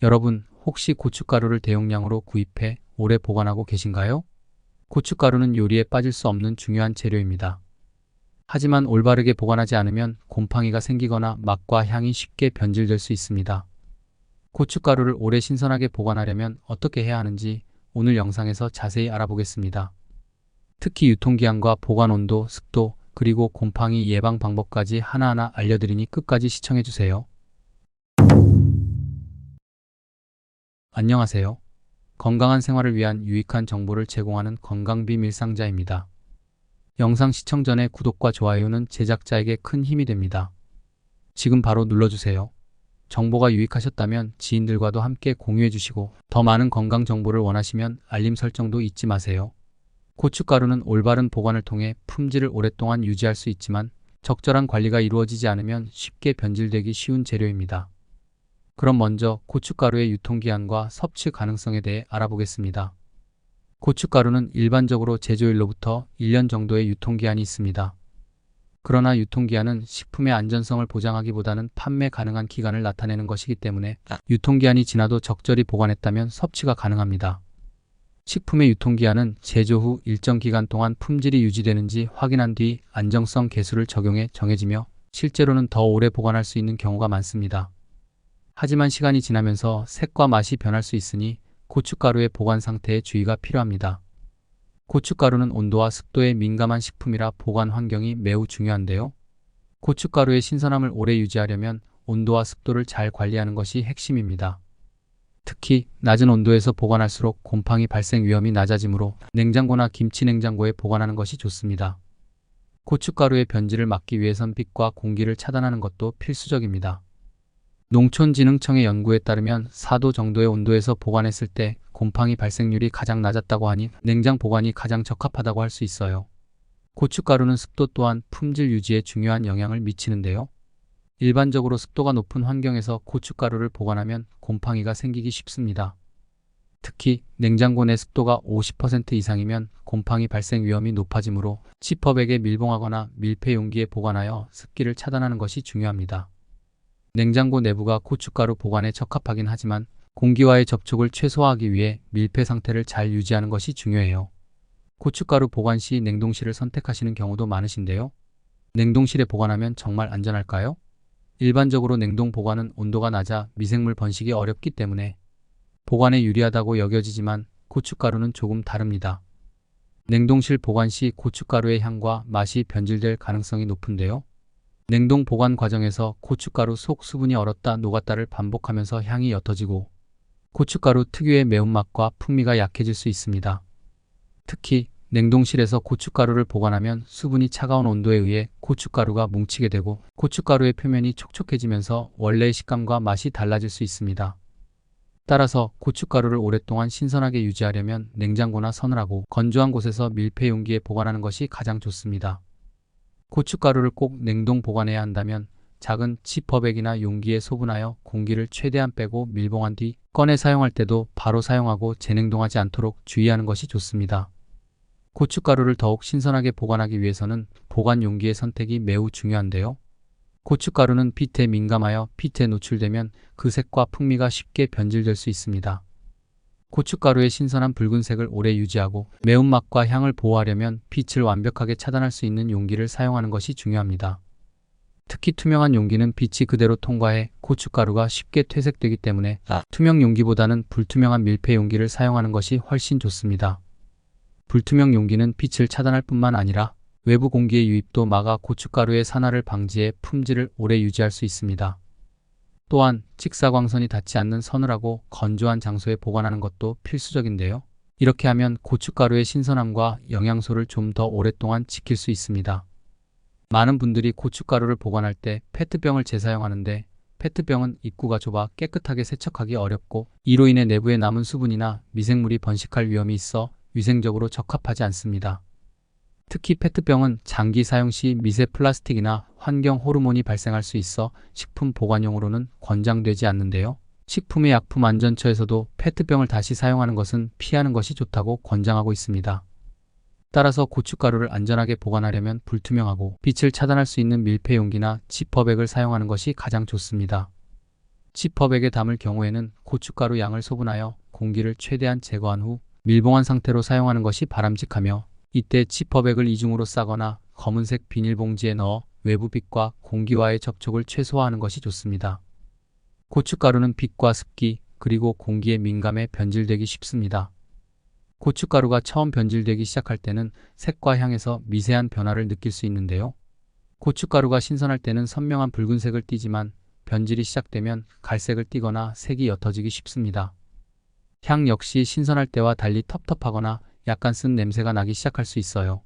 여러분, 혹시 고춧가루를 대용량으로 구입해 오래 보관하고 계신가요? 고춧가루는 요리에 빠질 수 없는 중요한 재료입니다. 하지만 올바르게 보관하지 않으면 곰팡이가 생기거나 맛과 향이 쉽게 변질될 수 있습니다. 고춧가루를 오래 신선하게 보관하려면 어떻게 해야 하는지 오늘 영상에서 자세히 알아보겠습니다. 특히 유통기한과 보관 온도, 습도, 그리고 곰팡이 예방 방법까지 하나하나 알려드리니 끝까지 시청해주세요. 안녕하세요. 건강한 생활을 위한 유익한 정보를 제공하는 건강비밀상자입니다. 영상 시청 전에 구독과 좋아요는 제작자에게 큰 힘이 됩니다. 지금 바로 눌러주세요. 정보가 유익하셨다면 지인들과도 함께 공유해주시고 더 많은 건강 정보를 원하시면 알림 설정도 잊지 마세요. 고춧가루는 올바른 보관을 통해 품질을 오랫동안 유지할 수 있지만 적절한 관리가 이루어지지 않으면 쉽게 변질되기 쉬운 재료입니다. 그럼 먼저 고춧가루의 유통기한과 섭취 가능성에 대해 알아보겠습니다. 고춧가루는 일반적으로 제조일로부터 1년 정도의 유통기한이 있습니다. 그러나 유통기한은 식품의 안전성을 보장하기보다는 판매 가능한 기간을 나타내는 것이기 때문에 유통기한이 지나도 적절히 보관했다면 섭취가 가능합니다. 식품의 유통기한은 제조 후 일정 기간 동안 품질이 유지되는지 확인한 뒤 안정성 계수를 적용해 정해지며 실제로는 더 오래 보관할 수 있는 경우가 많습니다. 하지만 시간이 지나면서 색과 맛이 변할 수 있으니 고춧가루의 보관 상태에 주의가 필요합니다. 고춧가루는 온도와 습도에 민감한 식품이라 보관 환경이 매우 중요한데요. 고춧가루의 신선함을 오래 유지하려면 온도와 습도를 잘 관리하는 것이 핵심입니다. 특히 낮은 온도에서 보관할수록 곰팡이 발생 위험이 낮아지므로 냉장고나 김치 냉장고에 보관하는 것이 좋습니다. 고춧가루의 변질을 막기 위해선 빛과 공기를 차단하는 것도 필수적입니다. 농촌진흥청의 연구에 따르면 4도 정도의 온도에서 보관했을 때 곰팡이 발생률이 가장 낮았다고 하니 냉장 보관이 가장 적합하다고 할 수 있어요. 고춧가루는 습도 또한 품질 유지에 중요한 영향을 미치는데요. 일반적으로 습도가 높은 환경에서 고춧가루를 보관하면 곰팡이가 생기기 쉽습니다. 특히 냉장고 내 습도가 50% 이상이면 곰팡이 발생 위험이 높아지므로 지퍼백에 밀봉하거나 밀폐 용기에 보관하여 습기를 차단하는 것이 중요합니다. 냉장고 내부가 고춧가루 보관에 적합하긴 하지만 공기와의 접촉을 최소화하기 위해 밀폐 상태를 잘 유지하는 것이 중요해요. 고춧가루 보관 시 냉동실을 선택하시는 경우도 많으신데요. 냉동실에 보관하면 정말 안전할까요? 일반적으로 냉동 보관은 온도가 낮아 미생물 번식이 어렵기 때문에 보관에 유리하다고 여겨지지만 고춧가루는 조금 다릅니다. 냉동실 보관 시 고춧가루의 향과 맛이 변질될 가능성이 높은데요. 냉동 보관 과정에서 고춧가루 속 수분이 얼었다 녹았다를 반복하면서 향이 옅어지고 고춧가루 특유의 매운맛과 풍미가 약해질 수 있습니다. 특히 냉동실에서 고춧가루를 보관하면 수분이 차가운 온도에 의해 고춧가루가 뭉치게 되고 고춧가루의 표면이 촉촉해지면서 원래의 식감과 맛이 달라질 수 있습니다. 따라서 고춧가루를 오랫동안 신선하게 유지하려면 냉장고나 서늘하고 건조한 곳에서 밀폐 용기에 보관하는 것이 가장 좋습니다. 고춧가루를 꼭 냉동 보관해야 한다면 작은 지퍼백이나 용기에 소분하여 공기를 최대한 빼고 밀봉한 뒤 꺼내 사용할 때도 바로 사용하고 재냉동하지 않도록 주의하는 것이 좋습니다. 고춧가루를 더욱 신선하게 보관하기 위해서는 보관 용기의 선택이 매우 중요한데요. 고춧가루는 빛에 민감하여 빛에 노출되면 그 색과 풍미가 쉽게 변질될 수 있습니다. 고춧가루의 신선한 붉은색을 오래 유지하고 매운맛과 향을 보호하려면 빛을 완벽하게 차단할 수 있는 용기를 사용하는 것이 중요합니다. 특히 투명한 용기는 빛이 그대로 통과해 고춧가루가 쉽게 퇴색되기 때문에 투명 용기보다는 불투명한 밀폐 용기를 사용하는 것이 훨씬 좋습니다. 불투명 용기는 빛을 차단할 뿐만 아니라 외부 공기의 유입도 막아 고춧가루의 산화를 방지해 품질을 오래 유지할 수 있습니다. 또한 직사광선이 닿지 않는 서늘하고 건조한 장소에 보관하는 것도 필수적인데요. 이렇게 하면 고춧가루의 신선함과 영양소를 좀 더 오랫동안 지킬 수 있습니다. 많은 분들이 고춧가루를 보관할 때 페트병을 재사용하는데 페트병은 입구가 좁아 깨끗하게 세척하기 어렵고 이로 인해 내부에 남은 수분이나 미생물이 번식할 위험이 있어 위생적으로 적합하지 않습니다. 특히 페트병은 장기 사용 시 미세 플라스틱이나 환경 호르몬이 발생할 수 있어 식품 보관용으로는 권장되지 않는데요. 식품의 약품안전처에서도 페트병을 다시 사용하는 것은 피하는 것이 좋다고 권장하고 있습니다. 따라서 고춧가루를 안전하게 보관하려면 불투명하고 빛을 차단할 수 있는 밀폐 용기나 지퍼백을 사용하는 것이 가장 좋습니다. 지퍼백에 담을 경우에는 고춧가루 양을 소분하여 공기를 최대한 제거한 후 밀봉한 상태로 사용하는 것이 바람직하며, 이때 지퍼백을 이중으로 싸거나 검은색 비닐봉지에 넣어 외부 빛과 공기와의 접촉을 최소화하는 것이 좋습니다. 고춧가루는 빛과 습기 그리고 공기에 민감해 변질되기 쉽습니다. 고춧가루가 처음 변질되기 시작할 때는 색과 향에서 미세한 변화를 느낄 수 있는데요. 고춧가루가 신선할 때는 선명한 붉은색을 띠지만 변질이 시작되면 갈색을 띠거나 색이 옅어지기 쉽습니다. 향 역시 신선할 때와 달리 텁텁하거나 약간 쓴 냄새가 나기 시작할 수 있어요.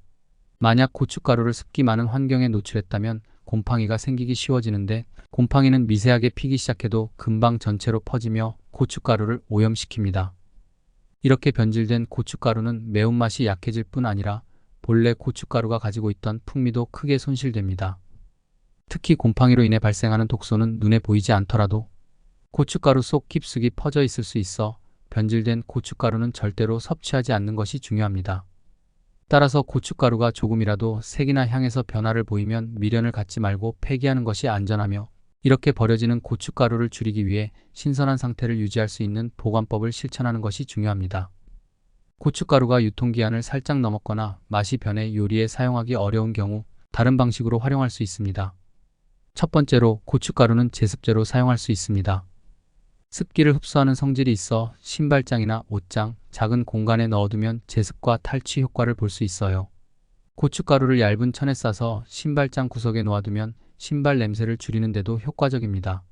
만약 고춧가루를 습기 많은 환경에 노출했다면 곰팡이가 생기기 쉬워지는데, 곰팡이는 미세하게 피기 시작해도 금방 전체로 퍼지며 고춧가루를 오염시킵니다. 이렇게 변질된 고춧가루는 매운맛이 약해질 뿐 아니라 본래 고춧가루가 가지고 있던 풍미도 크게 손실됩니다. 특히 곰팡이로 인해 발생하는 독소는 눈에 보이지 않더라도 고춧가루 속 깊숙이 퍼져 있을 수 있어 변질된 고춧가루는 절대로 섭취하지 않는 것이 중요합니다. 따라서 고춧가루가 조금이라도 색이나 향에서 변화를 보이면 미련을 갖지 말고 폐기하는 것이 안전하며, 이렇게 버려지는 고춧가루를 줄이기 위해 신선한 상태를 유지할 수 있는 보관법을 실천하는 것이 중요합니다. 고춧가루가 유통기한을 살짝 넘었거나 맛이 변해 요리에 사용하기 어려운 경우 다른 방식으로 활용할 수 있습니다. 첫 번째로, 고춧가루는 제습제로 사용할 수 있습니다. 습기를 흡수하는 성질이 있어 신발장이나 옷장, 작은 공간에 넣어두면 제습과 탈취 효과를 볼 수 있어요. 고춧가루를 얇은 천에 싸서 신발장 구석에 놓아두면 신발 냄새를 줄이는 데도 효과적입니다.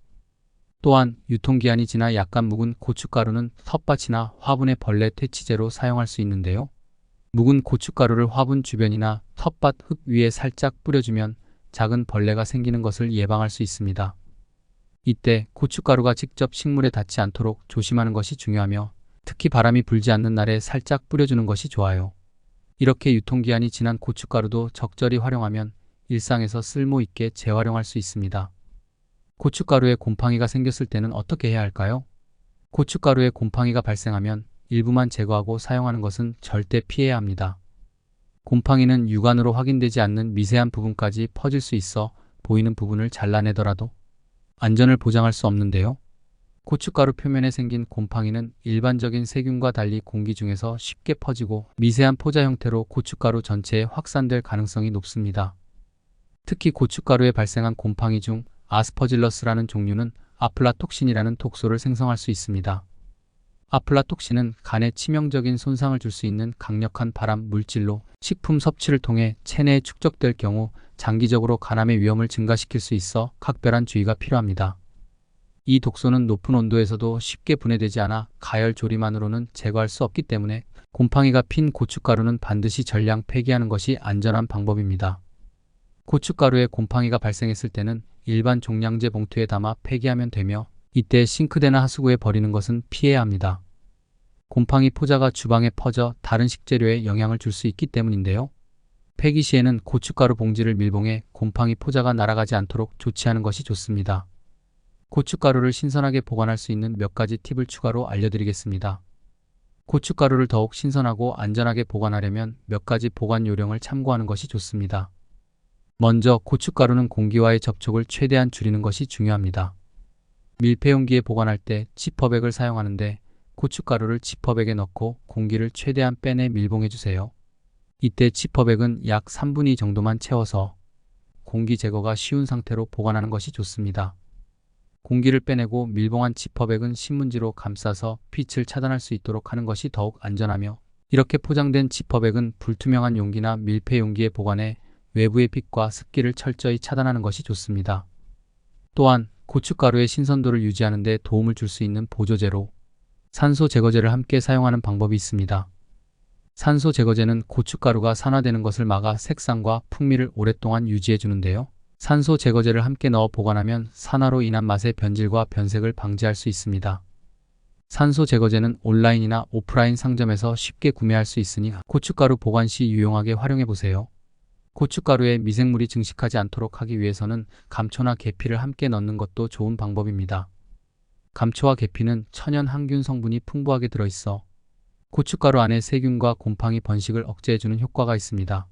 또한 유통기한이 지나 약간 묵은 고춧가루는 텃밭이나 화분의 벌레 퇴치제로 사용할 수 있는데요. 묵은 고춧가루를 화분 주변이나 텃밭 흙 위에 살짝 뿌려주면 작은 벌레가 생기는 것을 예방할 수 있습니다. 이때 고춧가루가 직접 식물에 닿지 않도록 조심하는 것이 중요하며, 특히 바람이 불지 않는 날에 살짝 뿌려주는 것이 좋아요. 이렇게 유통기한이 지난 고춧가루도 적절히 활용하면 일상에서 쓸모 있게 재활용할 수 있습니다. 고춧가루에 곰팡이가 생겼을 때는 어떻게 해야 할까요? 고춧가루에 곰팡이가 발생하면 일부만 제거하고 사용하는 것은 절대 피해야 합니다. 곰팡이는 육안으로 확인되지 않는 미세한 부분까지 퍼질 수 있어 보이는 부분을 잘라내더라도 안전을 보장할 수 없는데요. 고춧가루 표면에 생긴 곰팡이는 일반적인 세균과 달리 공기 중에서 쉽게 퍼지고 미세한 포자 형태로 고춧가루 전체에 확산될 가능성이 높습니다. 특히 고춧가루에 발생한 곰팡이 중 아스퍼질러스라는 종류는 아플라톡신이라는 독소를 생성할 수 있습니다. 아플라톡신은 간에 치명적인 손상을 줄 수 있는 강력한 발암 물질로 식품 섭취를 통해 체내에 축적될 경우 장기적으로 간암의 위험을 증가시킬 수 있어 각별한 주의가 필요합니다. 이 독소는 높은 온도에서도 쉽게 분해되지 않아 가열 조리만으로는 제거할 수 없기 때문에 곰팡이가 핀 고춧가루는 반드시 전량 폐기하는 것이 안전한 방법입니다. 고춧가루에 곰팡이가 발생했을 때는 일반 종량제 봉투에 담아 폐기하면 되며, 이때 싱크대나 하수구에 버리는 것은 피해야 합니다. 곰팡이 포자가 주방에 퍼져 다른 식재료에 영향을 줄 수 있기 때문인데요. 폐기 시에는 고춧가루 봉지를 밀봉해 곰팡이 포자가 날아가지 않도록 조치하는 것이 좋습니다. 고춧가루를 신선하게 보관할 수 있는 몇 가지 팁을 추가로 알려드리겠습니다. 고춧가루를 더욱 신선하고 안전하게 보관하려면 몇 가지 보관 요령을 참고하는 것이 좋습니다. 먼저 고춧가루는 공기와의 접촉을 최대한 줄이는 것이 중요합니다. 밀폐용기에 보관할 때 지퍼백을 사용하는데 고춧가루를 지퍼백에 넣고 공기를 최대한 빼내 밀봉해 주세요. 이때 지퍼백은 약 3분의 2 정도만 채워서 공기 제거가 쉬운 상태로 보관하는 것이 좋습니다. 공기를 빼내고 밀봉한 지퍼백은 신문지로 감싸서 빛을 차단할 수 있도록 하는 것이 더욱 안전하며, 이렇게 포장된 지퍼백은 불투명한 용기나 밀폐 용기에 보관해 외부의 빛과 습기를 철저히 차단하는 것이 좋습니다. 또한 고춧가루의 신선도를 유지하는 데 도움을 줄 수 있는 보조제로 산소 제거제를 함께 사용하는 방법이 있습니다. 산소 제거제는 고춧가루가 산화되는 것을 막아 색상과 풍미를 오랫동안 유지해 주는데요. 산소 제거제를 함께 넣어 보관하면 산화로 인한 맛의 변질과 변색을 방지할 수 있습니다. 산소 제거제는 온라인이나 오프라인 상점에서 쉽게 구매할 수 있으니 고춧가루 보관 시 유용하게 활용해 보세요. 고춧가루에 미생물이 증식하지 않도록 하기 위해서는 감초나 계피를 함께 넣는 것도 좋은 방법입니다. 감초와 계피는 천연 항균 성분이 풍부하게 들어있어 고춧가루 안에 세균과 곰팡이 번식을 억제해주는 효과가 있습니다.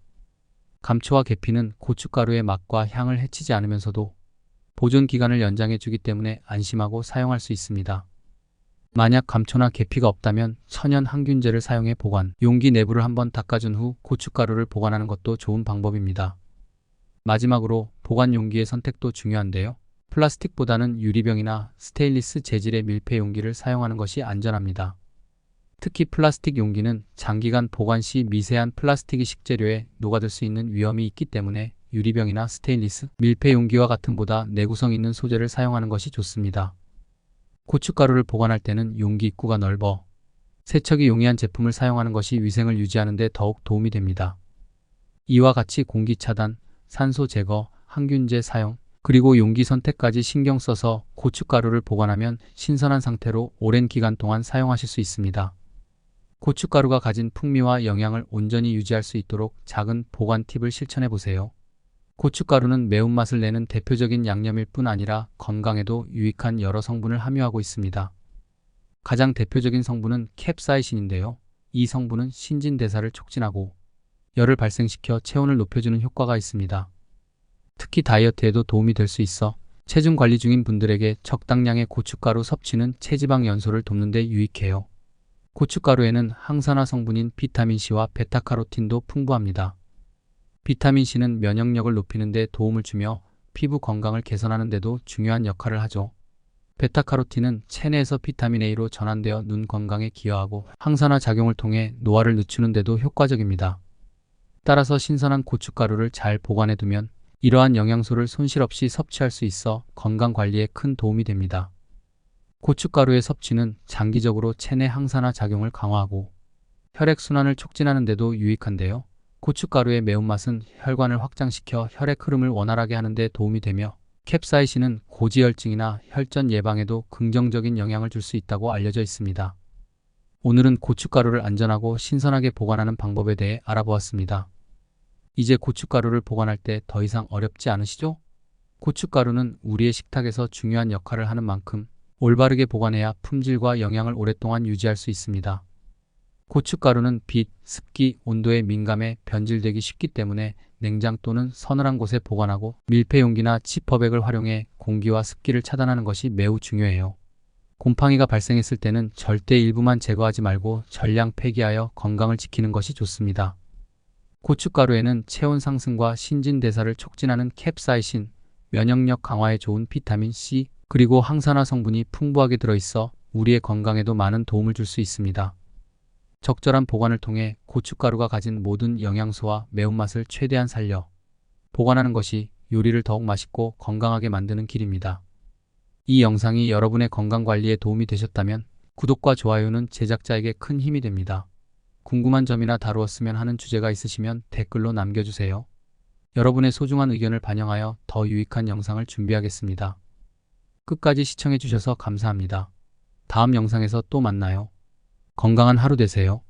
감초와 계피는 고춧가루의 맛과 향을 해치지 않으면서도 보존 기간을 연장해 주기 때문에 안심하고 사용할 수 있습니다. 만약 감초나 계피가 없다면 천연 항균제를 사용해 보관, 용기 내부를 한번 닦아준 후 고춧가루를 보관하는 것도 좋은 방법입니다. 마지막으로 보관 용기의 선택도 중요한데요. 플라스틱보다는 유리병이나 스테인리스 재질의 밀폐 용기를 사용하는 것이 안전합니다. 특히 플라스틱 용기는 장기간 보관 시 미세한 플라스틱이 식재료에 녹아들 수 있는 위험이 있기 때문에 유리병이나 스테인리스, 밀폐 용기와 같은 보다 내구성 있는 소재를 사용하는 것이 좋습니다. 고춧가루를 보관할 때는 용기 입구가 넓어 세척이 용이한 제품을 사용하는 것이 위생을 유지하는 데 더욱 도움이 됩니다. 이와 같이 공기 차단, 산소 제거, 항균제 사용, 그리고 용기 선택까지 신경 써서 고춧가루를 보관하면 신선한 상태로 오랜 기간 동안 사용하실 수 있습니다. 고춧가루가 가진 풍미와 영양을 온전히 유지할 수 있도록 작은 보관 팁을 실천해 보세요. 고춧가루는 매운맛을 내는 대표적인 양념일 뿐 아니라 건강에도 유익한 여러 성분을 함유하고 있습니다. 가장 대표적인 성분은 캡사이신인데요. 이 성분은 신진대사를 촉진하고 열을 발생시켜 체온을 높여주는 효과가 있습니다. 특히 다이어트에도 도움이 될 수 있어 체중 관리 중인 분들에게 적당량의 고춧가루 섭취는 체지방 연소를 돕는 데 유익해요. 고춧가루에는 항산화 성분인 비타민C와 베타카로틴도 풍부합니다. 비타민C는 면역력을 높이는 데 도움을 주며 피부 건강을 개선하는 데도 중요한 역할을 하죠. 베타카로틴은 체내에서 비타민 A로 전환되어 눈 건강에 기여하고 항산화 작용을 통해 노화를 늦추는 데도 효과적입니다. 따라서 신선한 고춧가루를 잘 보관해 두면 이러한 영양소를 손실 없이 섭취할 수 있어 건강 관리에 큰 도움이 됩니다. 고춧가루의 섭취는 장기적으로 체내 항산화 작용을 강화하고 혈액순환을 촉진하는 데도 유익한데요. 고춧가루의 매운맛은 혈관을 확장시켜 혈액 흐름을 원활하게 하는 데 도움이 되며 캡사이신은 고지혈증이나 혈전 예방에도 긍정적인 영향을 줄 수 있다고 알려져 있습니다. 오늘은 고춧가루를 안전하고 신선하게 보관하는 방법에 대해 알아보았습니다. 이제 고춧가루를 보관할 때 더 이상 어렵지 않으시죠? 고춧가루는 우리의 식탁에서 중요한 역할을 하는 만큼 올바르게 보관해야 품질과 영양을 오랫동안 유지할 수 있습니다. 고춧가루는 빛, 습기, 온도에 민감해 변질되기 쉽기 때문에 냉장 또는 서늘한 곳에 보관하고 밀폐 용기나 지퍼백을 활용해 공기와 습기를 차단하는 것이 매우 중요해요. 곰팡이가 발생했을 때는 절대 일부만 제거하지 말고 전량 폐기하여 건강을 지키는 것이 좋습니다. 고춧가루에는 체온 상승과 신진대사를 촉진하는 캡사이신, 면역력 강화에 좋은 비타민 C, 그리고 항산화 성분이 풍부하게 들어있어 우리의 건강에도 많은 도움을 줄 수 있습니다. 적절한 보관을 통해 고춧가루가 가진 모든 영양소와 매운맛을 최대한 살려 보관하는 것이 요리를 더욱 맛있고 건강하게 만드는 길입니다. 이 영상이 여러분의 건강관리에 도움이 되셨다면 구독과 좋아요는 제작자에게 큰 힘이 됩니다. 궁금한 점이나 다루었으면 하는 주제가 있으시면 댓글로 남겨주세요. 여러분의 소중한 의견을 반영하여 더 유익한 영상을 준비하겠습니다. 끝까지 시청해주셔서 감사합니다. 다음 영상에서 또 만나요. 건강한 하루 되세요.